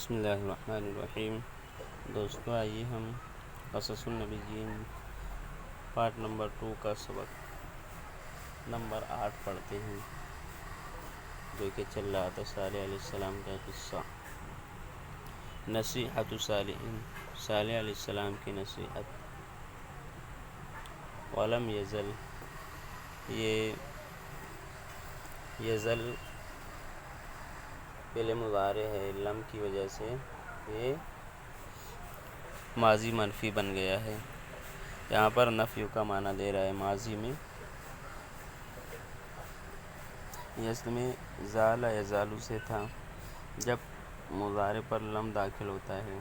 بسم اللہ الرحمن الرحیم۔ دوستو آئیے ہم قصص النبیین پارٹ نمبر 2 کا سبق نمبر 8 پڑھتے ہیں، جو کہ چل رہا تھا صالح علیہ السلام کا قصہ، نصیحت صالح علیہ السلام کی نصیحت۔ ولم یزل، یہ یزل فعل مضارع ہے، لم کی وجہ سے یہ ماضی منفی بن گیا ہے۔ یہاں پر نفی کا معنی دے رہا ہے ماضی میں۔ اصل میں زال یزالو سے تھا، جب مضارع پر لم داخل ہوتا ہے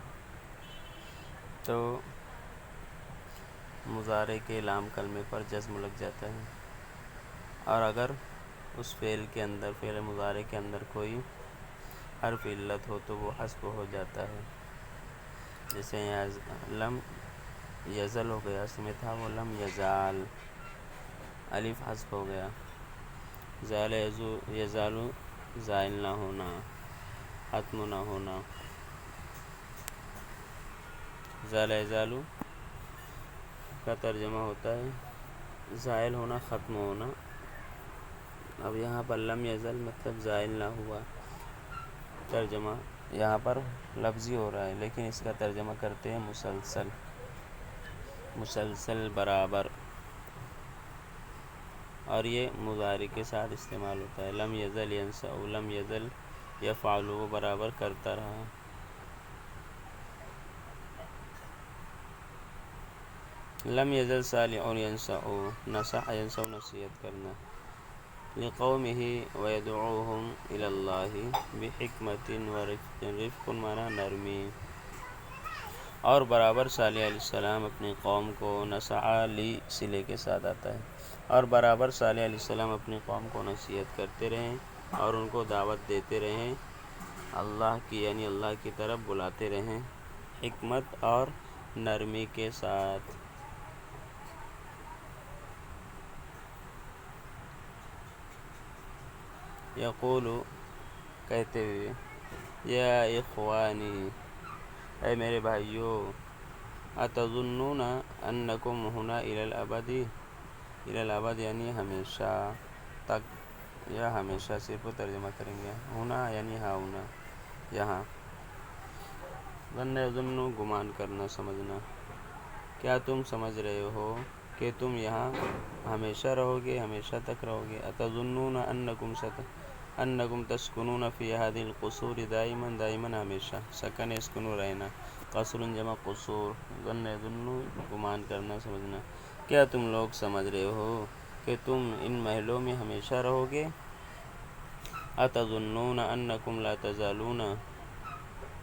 تو مضارع کے لام کلمے پر جزم لگ جاتا ہے، اور اگر اس فعل کے اندر، فعل مضارع کے اندر کوئی حرف علت ہو تو وہ حذف ہو جاتا ہے۔ جیسے لم یزل ہو گیا، اس میں تھا وہ لم یزال، الف حذف ہو گیا۔ زال یزالو، زائل نہ ہونا، ختم نہ ہونا۔ زال یزالو کا ترجمہ ہوتا ہے زائل ہونا، ختم ہونا۔ اب یہاں پر لم یزل مطلب زائل نہ ہوا، ترجمہ یہاں پر لفظی ہو رہا ہے، لیکن اس کا ترجمہ کرتے ہیں مسلسل، مسلسل برابر، اور یہ مضارع کے ساتھ استعمال ہوتا ہے۔ لم یزل ینسأ، لم یزل یفعل، وہ برابر کرتا رہا۔ لم یزل صالح ینسأ، نصح ینسأ نصیحت کرنا، لقومہ ویدعوہم الی اللہ بحکمت ورفق، رفق معنی نرمی، اور برابر صالح علیہ السلام اپنی قوم کو، نصح لی صلے کے ساتھ آتا ہے، اور برابر صالح علیہ السلام اپنی قوم کو نصیحت کرتے رہیں اور ان کو دعوت دیتے رہیں اللہ کی، یعنی اللہ کی طرف بلاتے رہیں حکمت اور نرمی کے ساتھ۔ یقول، کہتے ہوئے، یا اخوانی، اے میرے بھائیو، اتظنون انکم ہنا الی الابد، الی الابد یعنی ہمیشہ تک، یا ہمیشہ صرف ترجمہ کریں گے، ہنا یعنی ہاں ہونا، یہاں، ظن یظن گمان کرنا، سمجھنا، کیا تم سمجھ رہے ہو کہ تم یہاں ہمیشہ رہو گے، ہمیشہ تک رہو گے؟ اتظنون انکم تسکنون فی هذه القصور دائما، دائما ہمیشہ، سکن یسکن رہنا، قصر جمع قصور، ظن یظن گمان کرنا، سمجھنا، کیا تم لوگ سمجھ رہے ہو کہ تم ان محلوں میں ہمیشہ رہو گے؟ اتظنون انکم لا تزالون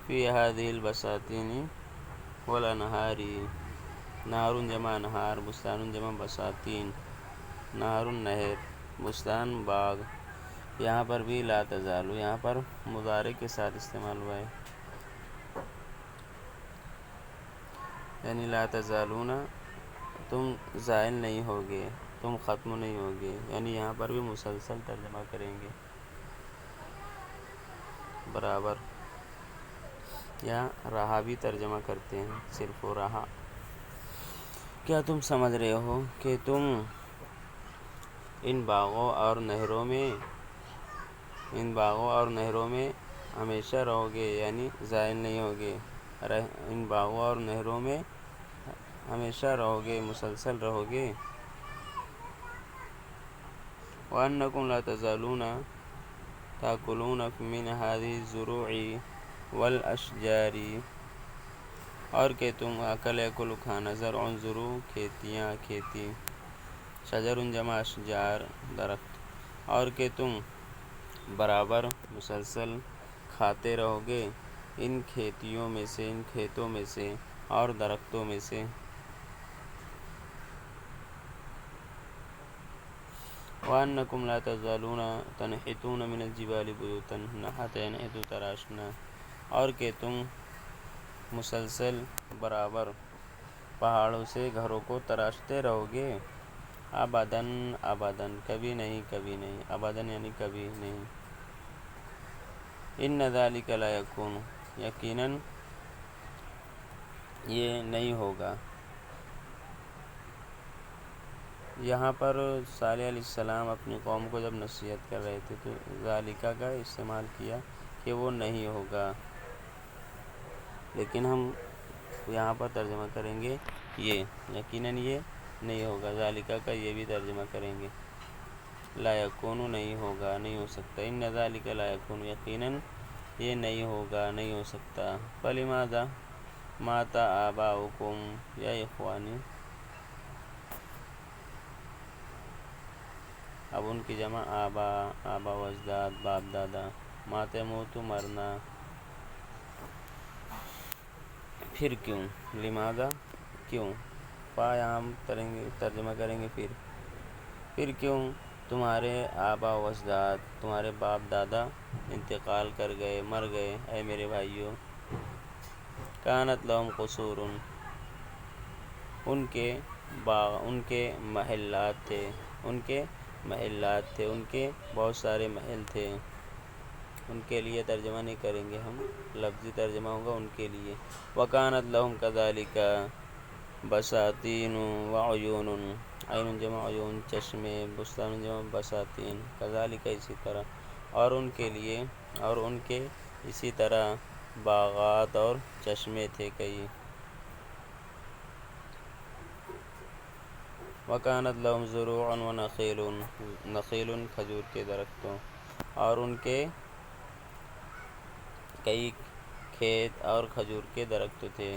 فی هذه البساتین والانہار، نہر جمع انہار، بستان جمع بساتین، نہر نہر، بستان باغ۔ یہاں پر بھی لا تزالو، یہاں پر مضارع کے ساتھ استعمال ہوا ہے، یعنی لا تزالون، تم زائل نہیں ہوگے، تم ختم نہیں ہوگے، یعنی یہاں پر بھی مسلسل ترجمہ کریں گے، برابر، یا رہا بھی ترجمہ کرتے ہیں، صرف و رہا۔ کیا تم سمجھ رہے ہو کہ تم ان باغوں اور نہروں میں ہمیشہ رہو گے، یعنی زائل نہیں ہوگے، ان باغوں اور نہروں میں ہمیشہ رہو گے، مسلسل رہو گے۔ وَأَنَّكُمْ لَا تَزَالُونَ تَأْكُلُونَ مِنْ هَذِهِ الزُّرُوعِ وَالْأَشْجَارِ، اور کہ تم اکل یکل کھانا، زرع زروع کھیتیاں، کھیتی، شجر جمع اشجار درخت، اور کہ تم برابر مسلسل کھاتے رہو گے ان کھیتیوں میں سے، ان کھیتوں میں سے اور درختوں میں سے۔ وَأَنَّكُمْ لَا تَزَالُونَ تَنْحِتُونَ مِنَ الْجِبَالِ بُيُوتًا، نحت ینحت تراشنا، اور کہ تم مسلسل برابر پہاڑوں سے گھروں کو تراشتے رہو گے، ابداً ابداً، کبھی نہیں کبھی نہیں، ابداً یعنی کبھی نہیں۔ ان ذلک لا یکون، یقیناً یہ نہیں ہوگا۔ یہاں پر صالح علیہ السلام اپنی قوم کو جب نصیحت کر رہے تھے تو ذالکہ کا استعمال کیا کہ وہ نہیں ہوگا، لیکن ہم یہاں پر ترجمہ کریں گے یہ یقیناً یہ نہیں ہوگا، ذالکہ کا یہ بھی ترجمہ کریں گے لا یکون نہیں ہوگا، نہیں ہو سکتا، ان ذالک لا یکون یقیناً یہ نہیں ہوگا، نہیں ہو سکتا۔ فلماذا مات آباؤکم یا اخوانی، اب ان کی جمع آبا و اجداد باپ دادا، مات موت مرنا، پھر کیوں، لماذا کیوں، یہاں ہم ترجمہ کریں گے پھر کیوں تمہارے آبا و اجداد تمہارے باپ دادا انتقال کر گئے، مر گئے، اے میرے بھائیوں۔ کانت لہم قصور، ان کے محلات تھے، ان کے بہت سارے محل تھے، ان کے لیے ترجمہ نہیں کریں گے ہم، لفظی ترجمہ ہوگا ان کے لیے۔ وَكَانَتْ لَهُمْ كَذَلِكَ بَسَاتِينُ وَعُيُونٌ، عین جمع عیون چشمے، بستان جمع بساتین، كذلك اسی طرح، اور ان کے اسی طرح باغات اور چشمے تھے کئی۔ وَكَانَتْ لَهُمْ زُرُوعٌ وَنَخِيلٌ، نخیل کھجور کے درختوں، اور ان کے کئی کھیت اور کھجور کے درخت تھے۔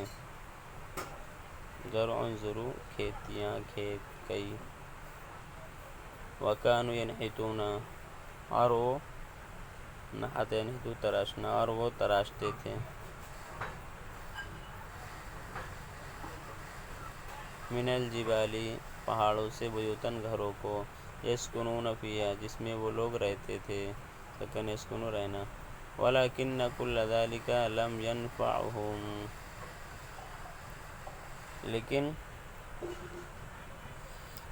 زرع زروع کھیتیاں، کھیت کئی۔ وَكَانُوا يَنْحِتُونَ، اور وہ نحت ينحت تراشنا، اور وہ تراشتے تھے۔ من الجبال، پہاڑوں سے، بیوتن گھروں کو، یسکنون فیہا، جس میں وہ لوگ رہتے تھے، سکن یسکنو رہنا۔ ولکن کل ذلک لم ینفعہم، لیکن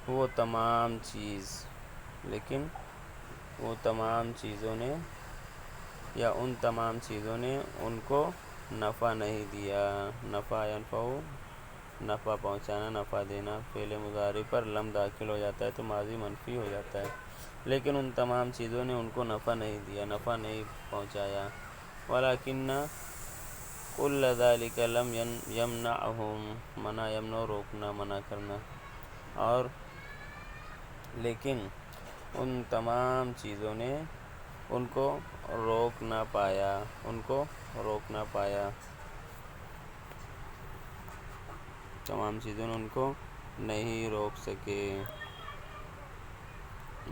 وہ تمام چیزوں نے یا ان تمام چیزوں نے ان کو نفع نہیں دیا۔ نفع ینفع، نفع پہنچانا، نفع دینا، فعل مضارع پر لم داخل ہو جاتا ہے تو ماضی منفی ہو جاتا ہے، لیکن ان تمام چیزوں نے ان کو نفع نہیں دیا، نفع نہیں پہنچایا۔ ولیکن کل ذلک لم یمنعہم، منع یمنع روکنا، منع کرنا، اور لیکن ان تمام چیزوں نے ان کو روک نہ پایا، تمام چیزوں نے ان کو نہیں روک سکے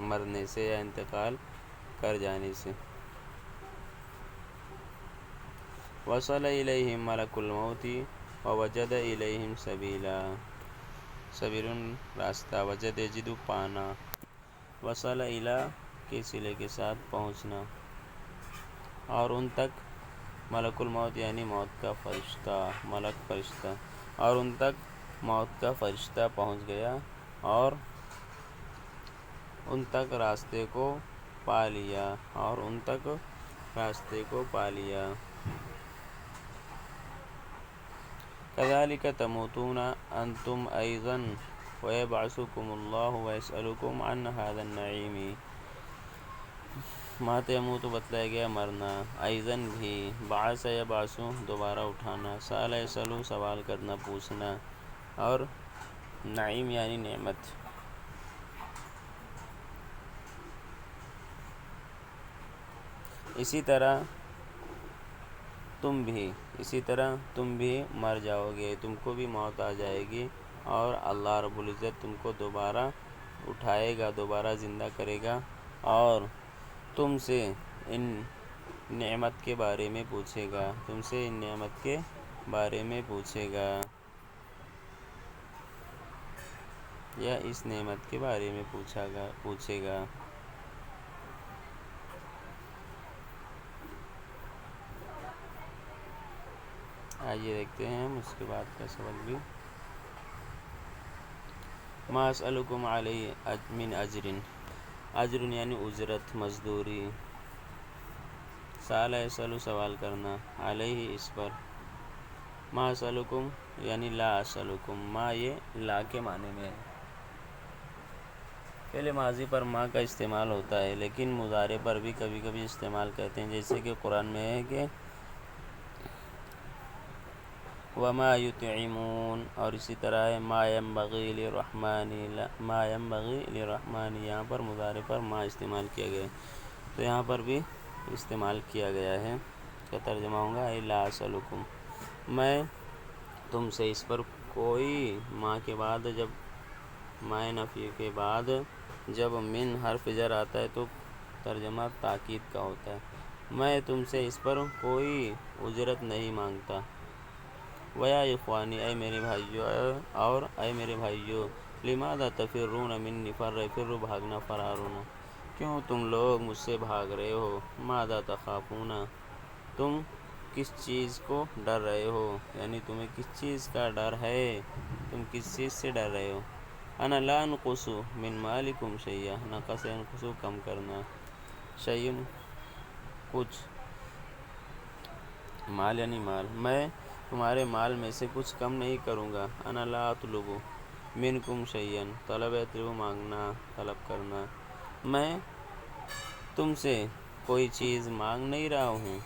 مرنے سے یا انتقال کر جانے سے۔ وصل الیہم ملک الموت ووجد الیہم سبیلا، سبیل راستہ، وجد یجد پانا، وصل الی کے صلے کے ساتھ پہنچنا، اور ان تک ملک الموت یعنی موت کا فرشتہ، ملک فرشتہ، اور ان تک موت کا فرشتہ پہنچ گیا اور ان تک راستے کو پا لیا، کذالک تموتون انتم ایضا ویبعثکم اللہ ویسألکم عن ھذا النعیم۔ مات یموت بتلایا گیا مرنا، ایضاً بھی، بعث یبعث دوبارہ اٹھانا، سأل یسأل سوال کرنا، پوچھنا، اور نعیم یعنی نعمت۔ اسی طرح تم بھی مر جاؤ گے، تم کو بھی موت آ جائے گی، اور اللہ رب العزت تم کو دوبارہ اٹھائے گا، دوبارہ زندہ کرے گا، اور تم سے ان نعمت کے بارے میں پوچھے گا، یا اس نعمت کے بارے میں پوچھے گا۔ آئیے دیکھتے ہیں ہم اس کے بعد کا سبق بھی۔ ما اسألکم علیہ من اجر، اجر یعنی اجرت، مزدوری، سال یسأل سوال کرنا، علیہ اس پر، ما اسألکم یعنی لا اسألکم، ما یہ لا کے معنی میں ہے۔ پہلے ماضی پر ما کا استعمال ہوتا ہے، لیکن مضارع پر بھی کبھی کبھی استعمال کرتے ہیں، جیسے کہ قرآن میں ہے کہ وما یطعمون، اور اسی طرح ہے ما ینبغی للرحمن، ما ینبغی للرحمن، یہاں پر مضارع پر ما استعمال کیا گیا ہے، تو یہاں پر بھی استعمال کیا گیا ہے۔ اس کا ترجمہ ہوگا اے لا اسألکم، میں تم سے اس پر کوئی، ما کے بعد جب ما نفی کے بعد جب من حرف جر آتا ہے تو ترجمہ تاکید کا ہوتا ہے، میں تم سے اس پر کوئی اجرت نہیں مانگتا۔ ویا اخوانی، اے میرے بھائیو، اور اے میرے بھائیو، لماذا تفرون منی، فر یفر بھاگنا، فرار ہونا، کیوں تم لوگ مجھ سے بھاگ رہے ہو، ماذا تخافون، تم کس چیز کو ڈر رہے ہو، یعنی تمہیں کس چیز کا ڈر ہے، تم کس چیز سے ڈر رہے ہو۔ انا لا انقص من مالکم شیئا، نقص ینقص کم کرنا، شیء کچھ، مال یعنی مال، میں تمہارے مال میں سے کچھ کم نہیں کروں گا۔ انا لا اطلب منکم شیئا، طلب یطلب مانگنا، طلب کرنا، میں تم سے کوئی چیز مانگ نہیں رہا ہوں۔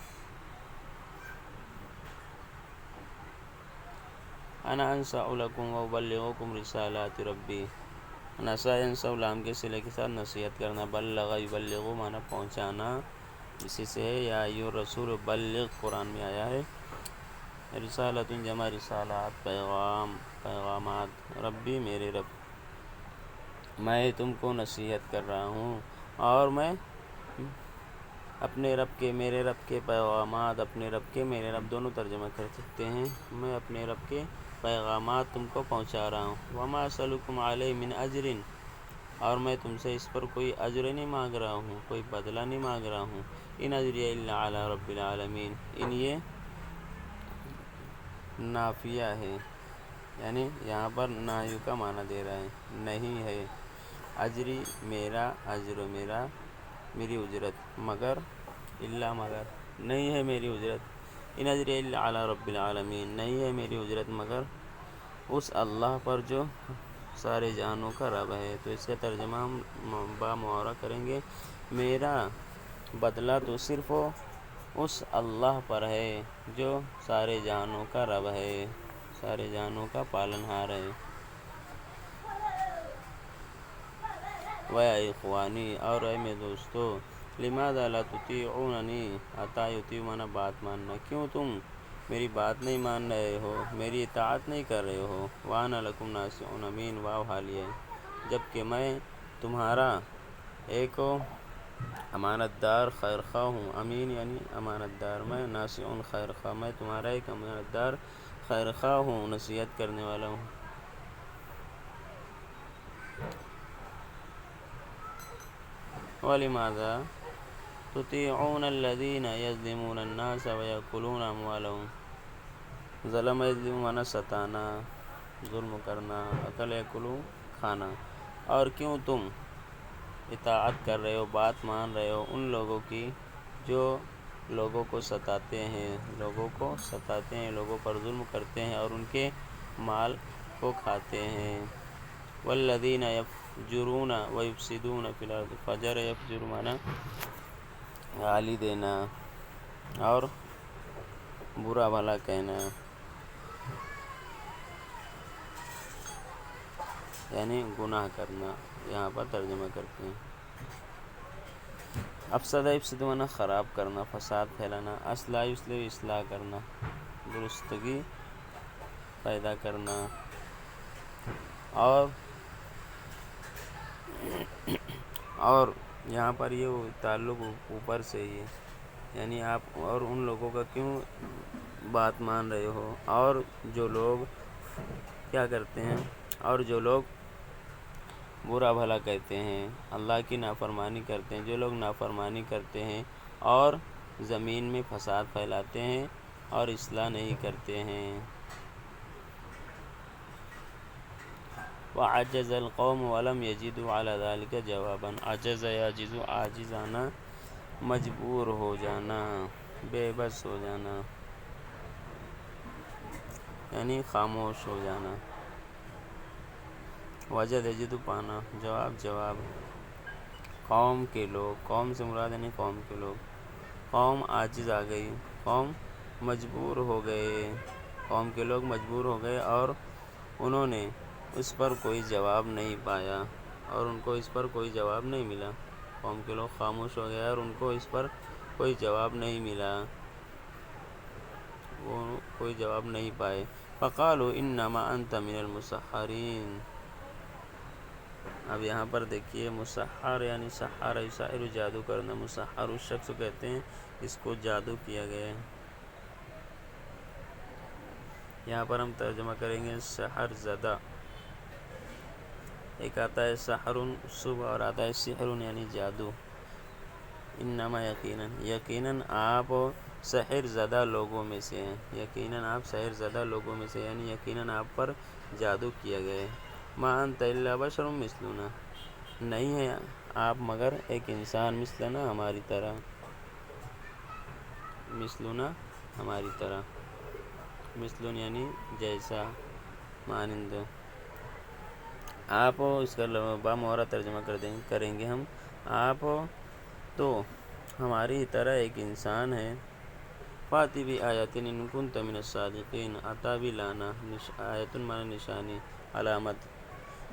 انا انصح لکم و ابلغکم رسالات ربی، نصح ینصح لام کے صلے کے ساتھ نصیحت کرنا، بلغ یبلغ معنی پہنچانا، اسی سے ہے یا ایھا الرسول بلغ، قرآن میں آیا ہے، رسالۃ جمع رسالات، پیغام، پیغامات، ربی میرے رب، میں تم کو نصیحت کر رہا ہوں، اور میں اپنے رب کے، میرے رب کے پیغامات، اپنے رب کے، میرے رب دونوں ترجمہ کر سکتے ہیں، میں اپنے رب کے پیغامات تم کو پہنچا رہا ہوں۔ وما اسألکم علیہ من اجر، اور میں تم سے اس پر کوئی اجر نہیں مانگ رہا ہوں، کوئی بدلہ نہیں مانگ رہا ہوں۔ ان اجریہ الا علی رب العالمین، ان یہ نافیہ ہے، یعنی یہاں پر نہی کا معنی دے رہا ہے، نہیں ہے، اجری میرا، اجر میرا، میری اجرت، مگر، الا مگر، نہیں ہے میری اجرت، ان اجری الا علی رب العالمین، نہیں ہے میری اجرت مگر اس اللہ پر جو سارے جہانوں کا رب ہے۔ تو اس کا ترجمہ ہم با محاورہ کریں گے، میرا بدلہ تو صرف اس اللہ پر ہے جو سارے جہانوں کا رب ہے، سارے جہانوں کا پالن ہار ہے۔ وَيَا اخوانی، اور اے میرے دوستو، لماذا لا تطیعوننی، اطاع یطیع معنی بات ماننا، کیوں تم میری بات نہیں مان رہے ہو، میری اطاعت نہیں کر رہے ہو۔ وَأَنَا لَكُمْ نَاصِحٌ أَمِینٌ، واو حالیہ ہے، جبکہ میں تمہارا ایک امانت دار خیر خواہ ہوں، امین یعنی امانت دار، میں ناصح خیر خواہ، میں تمہارا ایک امانت دار خیر خواہ ہوں، نصیحت کرنے والا ہوں۔ وَلِمَاذَا تُطِيعُونَ الَّذِينَ يَظْلِمُونَ النَّاسَ وَيَأْكُلُونَ أَمْوَالَهُم، ظلم یظلم معنی ستانا، ظلم کرنا، اکل یاکل کھانا، اور کیوں تم اطاعت کر رہے ہو، بات مان رہے ہو ان لوگوں کی جو لوگوں کو ستاتے ہیں، لوگوں کو ستاتے ہیں، لوگوں پر ظلم کرتے ہیں اور ان کے مال کو کھاتے ہیں۔ والذین یفجرون ویفسدون فی الارض، فجر یفجر معنی گالی دینا اور برا بھلا کہنا، یعنی گناہ کرنا، یہاں پر ترجمہ کرتے ہیں۔ افسدہ یفسد معنی خراب کرنا، فساد پھیلانا، اصلاح یصلح اصلاح کرنا، درستگی پیدا کرنا، اور یہاں پر یہ تعلق اوپر سے ہی ہے، یعنی آپ اور ان لوگوں کا کیوں بات مان رہے ہو، اور جو لوگ کیا کرتے ہیں، اور جو لوگ برا بھلا کہتے ہیں، اللہ کی نافرمانی کرتے ہیں، جو لوگ نافرمانی کرتے ہیں اور زمین میں فساد پھیلاتے ہیں اور اصلاح نہیں کرتے ہیں۔ وَعَجَزَ الْقَوْمُ وَلَمْ يَجِدُوا عَلَى ذَلِكَ جَوَابًا، عجز یعجز عاجز آنا مجبور ہو جانا، بے بس ہو جانا، یعنی خاموش ہو جانا۔ وجد یجد پانا، جواب قوم کے لوگ، قوم سے مراد یعنی قوم کے لوگ، قوم عاجز آ گئی، قوم مجبور ہو گئے، قوم کے لوگ مجبور ہو گئے اور انہوں نے اس پر کوئی جواب نہیں پایا اور ان کو اس پر کوئی جواب نہیں ملا۔ قوم کے لوگ خاموش ہو گئے اور ان کو اس پر کوئی جواب نہیں ملا، وہ کوئی جواب نہیں پائے۔ فقالوا انما انت من المسحرین۔ اب یہاں پر دیکھیے مسحر یعنی سحر یسحر جادو کرنا، مسحر اس شخص کو کہتے ہیں جس کو جادو کیا گیا ہے۔ یہاں پر ہم ترجمہ کریں گے سحر زدہ۔ ایک آتا ہے سحر صبح اور آتا ہے سحر یعنی جادو۔ انما یقیناً آپ سحر زدہ لوگوں میں سے ہیں، یقیناً آپ سحر زدہ لوگوں میں سے، یعنی یقیناً آپ پر جادو کیا گیا ہے۔ ما انت الا بشر مثلنا، نہیں ہے آپ مگر ایک انسان، مثلنا ہماری طرح، مثلنا ہماری طرح، مثلن یعنی جیسا، مانند۔ آپ اس کا بامورا ترجمہ کریں گے ہم، آپ تو ہماری طرح ایک انسان ہے۔ فاتی بھی آیاتن ان کنت من الصادقین، عطا بھی لانا، آیتن معنی نشانی، علامت،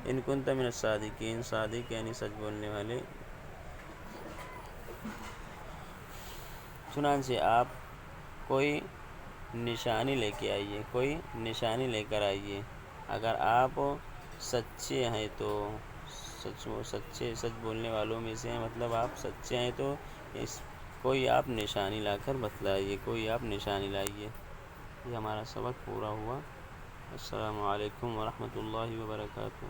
ان کنت من الصادقین، صادق یعنی سچ بولنے والے، چنانچہ آپ کوئی نشانی لے کے آئیے، کوئی نشانی لے کر آئیے، اگر آپ سچے ہیں تو، سچ بولنے والوں میں سے ہیں، مطلب آپ سچے ہیں تو کوئی آپ نشانی لا کر بتلائیے، کوئی آپ نشانی لائیے۔ یہ ہمارا سبق پورا ہوا۔ السلام علیکم ورحمۃ اللہ وبرکاتہ۔